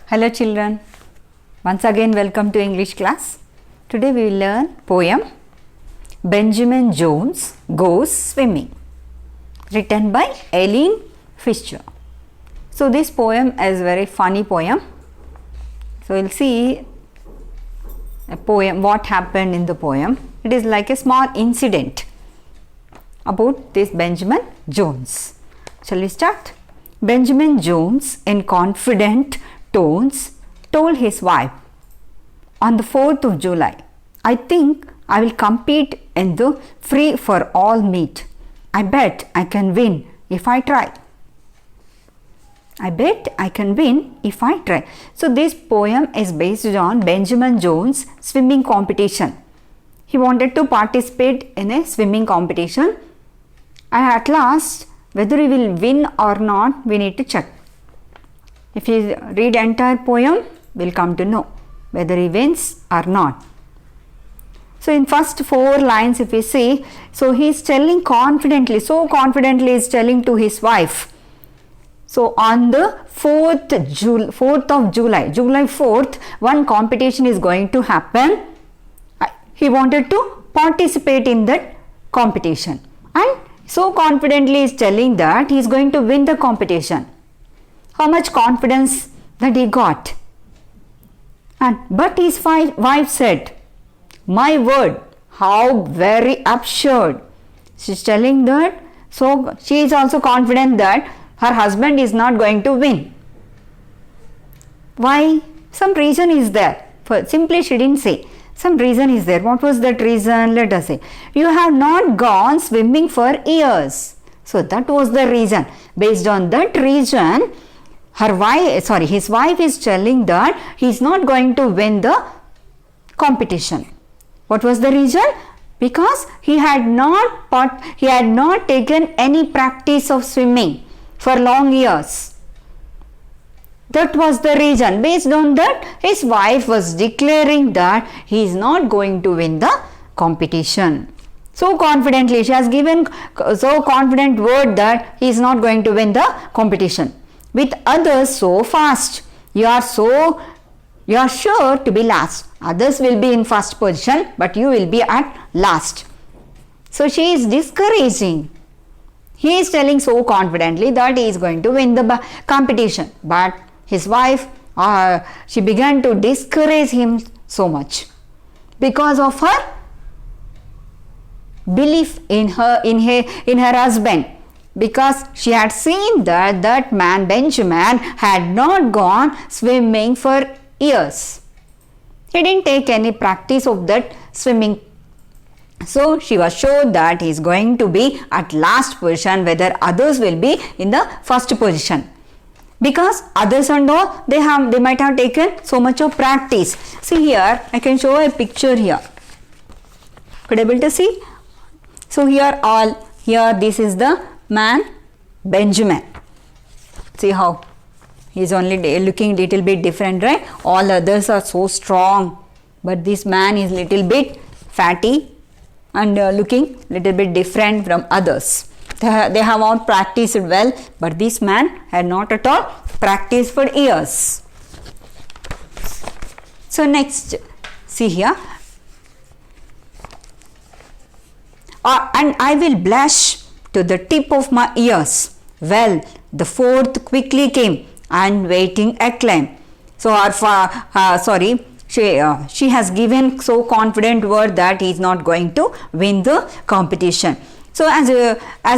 Hello children, once again welcome to English class. Today we will learn poem Benjamin Jones Goes Swimming, written by Eileen Fisher. So this poem is very funny poem. So we'll see a poem, what happened in the poem. It is like a small incident about this Benjamin Jones. Shall we start? Benjamin Jones, in confident tones, told his wife, on the 4th of July, I think I will compete in the free for all meet. I bet I can win if I try. I bet I can win if I try. So this poem is based on Benjamin Jones' swimming competition. He wanted to participate in a swimming competition, and at last, whether he will win or not, we need to check. If you read entire poem, we'll come to know whether he wins or not. So in first 4 lines, if we see, so he is telling confidently, so confidently he is telling to his wife. So on the 4th of July, July 4th, one competition is going to happen. He wanted to participate in that competition, and so confidently is telling that he is going to win the competition. How much confidence that he got. But his wife said, my word, how very absurd. She is telling that, so she is also confident that her husband is not going to win. Why? Some reason is there. Simply she didn't say. Some reason is there. What was that reason? Let us say. You have not gone swimming for years. So that was the reason. Based on that reason, his wife is telling that he is not going to win the competition. What was the reason? Because he had not taken any practice of swimming for long years. That was the reason. Based on that, his wife was declaring that he is not going to win the competition. So confidently, she has given so confident word that he is not going to win the competition. With others so fast, you are sure to be last. Others will be in first position, but you will be at last. So she is discouraging. He is telling so confidently that he is going to win the competition, but his wife, she began to discourage him so much because of her belief in her husband. Because she had seen that man Benjamin had not gone swimming for years. He didn't take any practice of that swimming. So she was sure that he is going to be at last position, whether others will be in the first position. Because others and all, they might have taken so much of practice. See here, I can show a picture here. Could you able to see? So here this is the man Benjamin. See how he is only looking little bit different, right? All others are so strong, but this man is little bit fatty and looking little bit different from others. They have all practiced well, but this man had not at all practiced for years. So next, see here. And I will blush to the tip of my ears. Well, the 4th quickly came, and waiting acclaim. So she has given so confident word that he is not going to win the competition. So as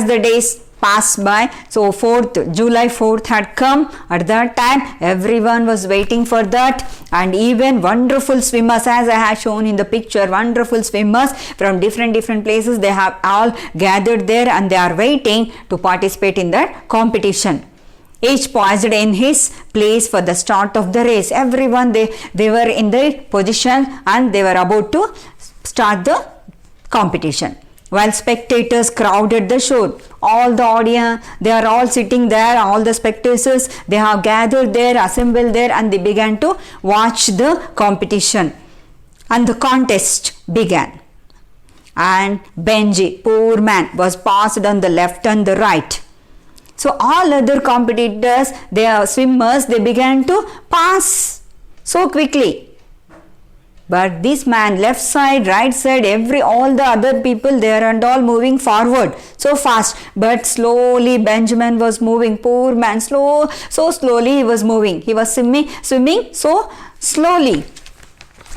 the days passed by, so July 4th had come. At that time, everyone was waiting for that, and even wonderful swimmers, as I have shown in the picture, wonderful swimmers from different places, they have all gathered there and they are waiting to participate in that competition. Each poised in his place for the start of the race. Everyone, they were in their position and they were about to start the competition. While spectators crowded the shore, all the audience, they are all sitting there, all the spectators, they have gathered there, assembled there, and they began to watch the competition. And the contest began. And Benji, poor man, was passed on the left and the right. So all other competitors, swimmers, they began to pass so quickly. But this man, left side, right side, all the other people there and all moving forward so fast. But slowly Benjamin was moving. Poor man, so slowly he was moving. He was swimming so slowly.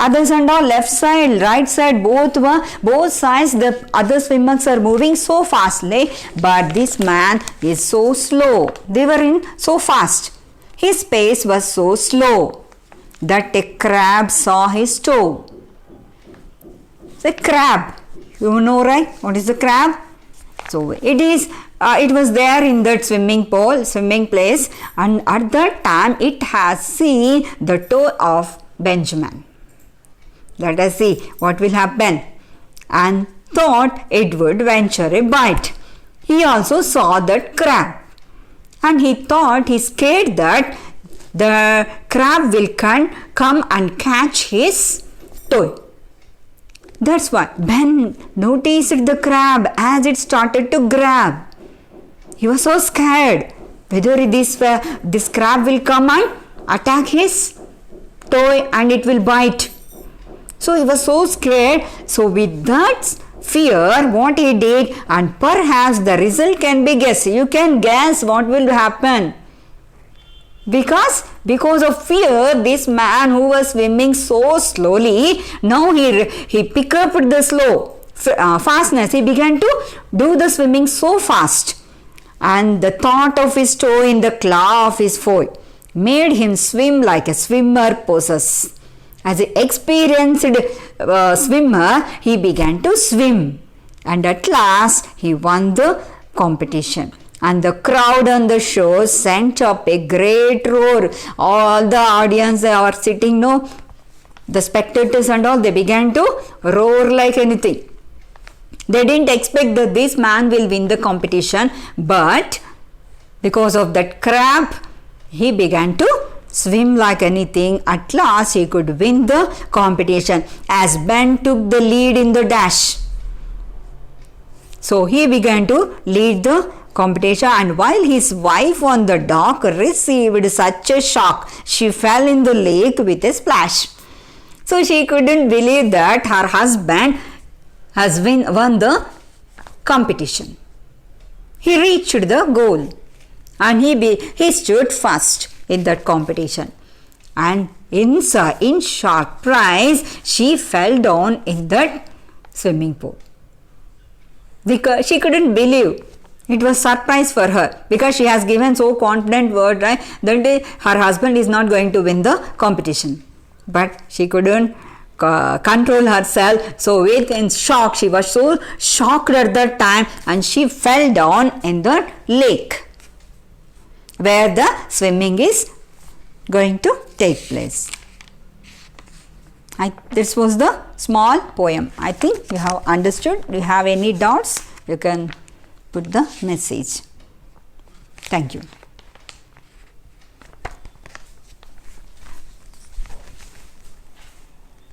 Others and all, left side, right side, both sides, the other swimmers are moving so fastly. But this man is so slow. They were in so fast. His pace was so slow that a crab saw his toe. The crab, you know, right? What is the crab? So it was there in that swimming place, and at that time it has seen the toe of Benjamin. Let us see what will happen. And thought it would venture a bite. He also saw that crab, and he scared that the crab will come and catch his toe. That's why Ben noticed the crab as it started to grab. He was so scared whether this crab will come and attack his toe and it will bite. So he was so scared. So with that fear, what he did, and perhaps the result can be guessed. You can guess what will happen. Because of fear, this man who was swimming so slowly, now he picked up the fastness. He began to do the swimming so fast. And the thought of his toe in the claw of his foe made him swim like a swimmer possesses. As an experienced swimmer, he began to swim. And at last, he won the competition. And the crowd on the shore sent up a great roar. All the audience, they are sitting, the spectators and all, they began to roar like anything. They didn't expect that this man will win the competition, but because of that crab, he began to swim like anything. At last, he could win the competition as Ben took the lead in the dash. So he began to lead the competition, and while his wife on the dock received such a shock, she fell in the lake with a splash. So she couldn't believe that her husband has won the competition. He reached the goal and he stood first in that competition. And in shock prize, she fell down in that swimming pool. Because she couldn't believe. It was surprise for her because she has given so confident word, right, that her husband is not going to win the competition. But she couldn't control herself. So in shock, she was so shocked at that time, and she fell down in the lake where the swimming is going to take place. This was the small poem. I think you have understood. Do you have any doubts? You can put the message. Thank you.